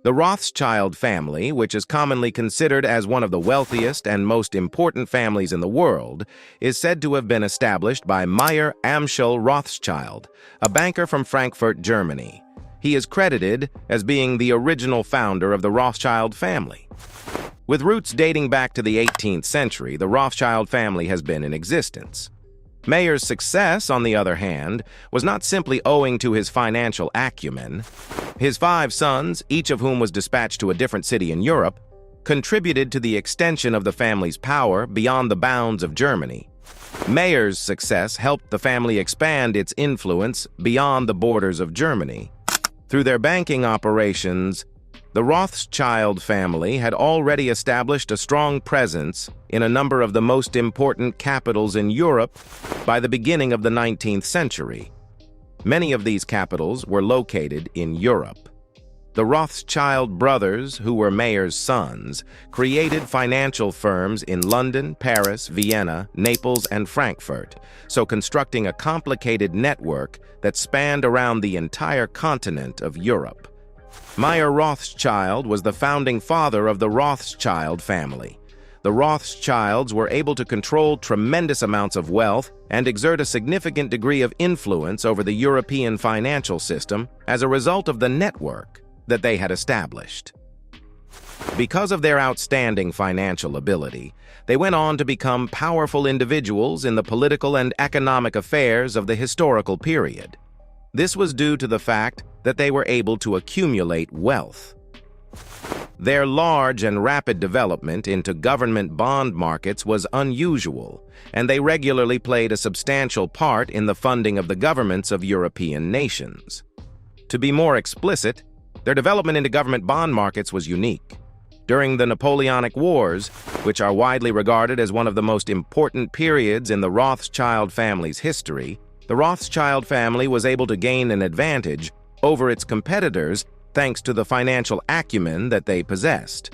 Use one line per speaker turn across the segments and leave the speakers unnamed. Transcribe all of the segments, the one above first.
The Rothschild family, which is commonly considered as one of the wealthiest and most important families in the world, is said to have been established by Mayer Amschel Rothschild, a banker from Frankfurt, Germany. He is credited as being the original founder of the Rothschild family. With roots dating back to the 18th century, the Rothschild family has been in existence. Mayer's success, on the other hand, was not simply owing to his financial acumen. His 5 sons, each of whom was dispatched to a different city in Europe, contributed to the extension of the family's power beyond the bounds of Germany. Mayer's success helped the family expand its influence beyond the borders of Germany. Through their banking operations, the Rothschild family had already established a strong presence in a number of the most important capitals in Europe by the beginning of the 19th century. Many of these capitals were located in Europe. The Rothschild brothers, who were Mayer's sons, created financial firms in London, Paris, Vienna, Naples, and Frankfurt, so constructing a complicated network that spanned around the entire continent of Europe. Mayer Rothschild was the founding father of the Rothschild family. The Rothschilds were able to control tremendous amounts of wealth and exert a significant degree of influence over the European financial system as a result of the network that they had established. Because of their outstanding financial ability, they went on to become powerful individuals in the political and economic affairs of the historical period. This was due to the fact that they were able to accumulate wealth. Their large and rapid development into government bond markets was unusual, and they regularly played a substantial part in the funding of the governments of European nations. To be more explicit, their development into government bond markets was unique. During the Napoleonic Wars, which are widely regarded as one of the most important periods in the Rothschild family's history, the Rothschild family was able to gain an advantage over its competitors thanks to the financial acumen that they possessed.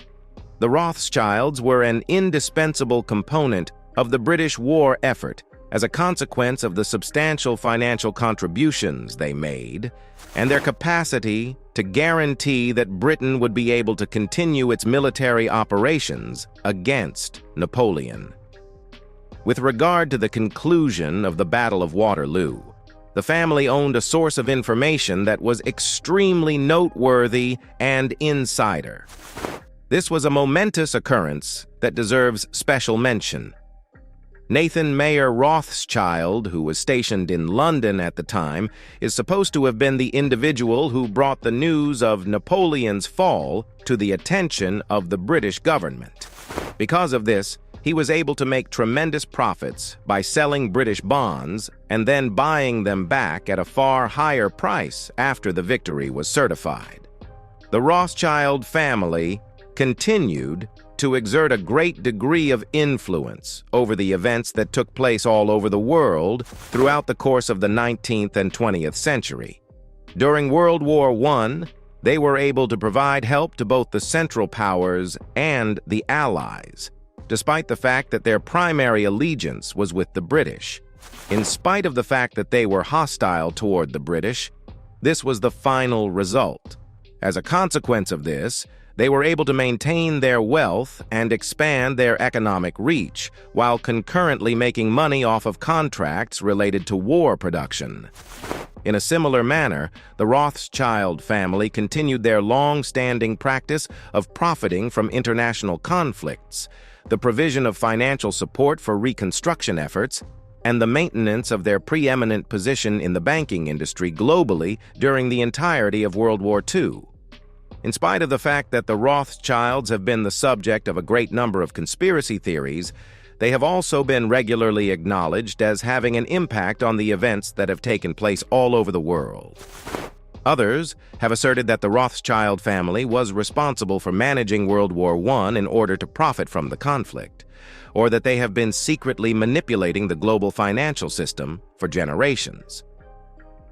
The Rothschilds were an indispensable component of the British war effort as a consequence of the substantial financial contributions they made and their capacity to guarantee that Britain would be able to continue its military operations against Napoleon. With regard to the conclusion of the Battle of Waterloo, the family owned a source of information that was extremely noteworthy and insider. This was a momentous occurrence that deserves special mention. Nathan Mayer Rothschild, who was stationed in London at the time, is supposed to have been the individual who brought the news of Napoleon's fall to the attention of the British government. Because of this, he was able to make tremendous profits by selling British bonds and then buying them back at a far higher price after the victory was certified. The Rothschild family continued to exert a great degree of influence over the events that took place all over the world throughout the course of the 19th and 20th century. During World War I, they were able to provide help to both the Central Powers and the Allies, despite the fact that their primary allegiance was with the British. In spite of the fact that they were hostile toward the British, this was the final result. As a consequence of this, they were able to maintain their wealth and expand their economic reach, while concurrently making money off of contracts related to war production. In a similar manner, the Rothschild family continued their long-standing practice of profiting from international conflicts, the provision of financial support for reconstruction efforts, and the maintenance of their preeminent position in the banking industry globally during the entirety of World War II. In spite of the fact that the Rothschilds have been the subject of a great number of conspiracy theories, they have also been regularly acknowledged as having an impact on the events that have taken place all over the world. Others have asserted that the Rothschild family was responsible for managing World War I in order to profit from the conflict, or that they have been secretly manipulating the global financial system for generations.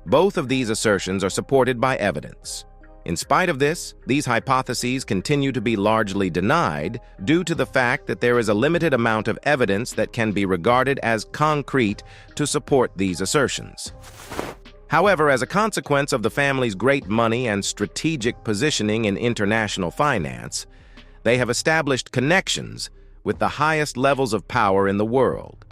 Both of these assertions are supported by evidence. In spite of this, these hypotheses continue to be largely denied due to the fact that there is a limited amount of evidence that can be regarded as concrete to support these assertions. However, as a consequence of the family's great money and strategic positioning in international finance, they have established connections with the highest levels of power in the world.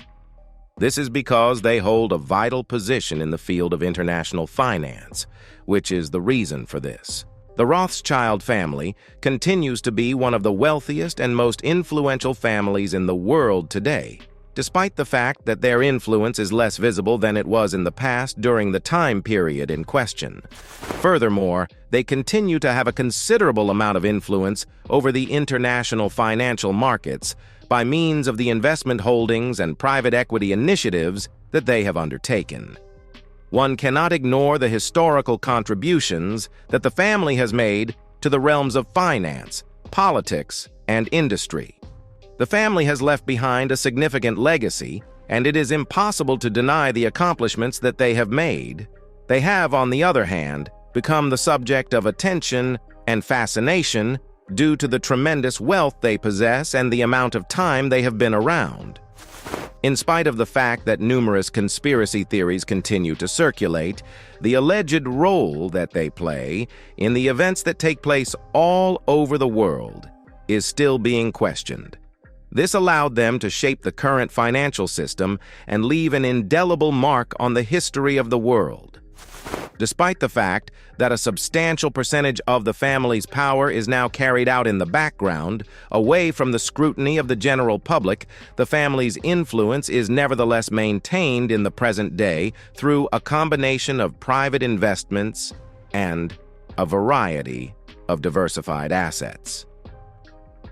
This is because they hold a vital position in the field of international finance, which is the reason for this. The Rothschild family continues to be one of the wealthiest and most influential families in the world today, despite the fact that their influence is less visible than it was in the past during the time period in question. Furthermore, they continue to have a considerable amount of influence over the international financial markets by means of the investment holdings and private equity initiatives that they have undertaken. One cannot ignore the historical contributions that the family has made to the realms of finance, politics, and industry. The family has left behind a significant legacy, and it is impossible to deny the accomplishments that they have made. They have, on the other hand, become the subject of attention and fascination due to the tremendous wealth they possess and the amount of time they have been around. In spite of the fact that numerous conspiracy theories continue to circulate, the alleged role that they play in the events that take place all over the world is still being questioned. This allowed them to shape the current financial system and leave an indelible mark on the history of the world. Despite the fact that a substantial percentage of the family's power is now carried out in the background, away from the scrutiny of the general public, the family's influence is nevertheless maintained in the present day through a combination of private investments and a variety of diversified assets.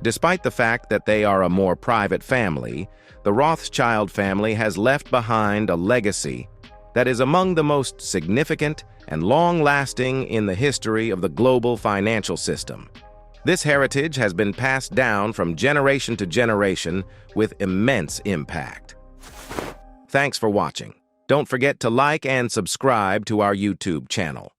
Despite the fact that they are a more private family, the Rothschild family has left behind a legacy that is among the most significant and long-lasting in the history of the global financial system. This heritage has been passed down from generation to generation with immense impact. Thanks for watching. Don't forget to like and subscribe to our YouTube channel.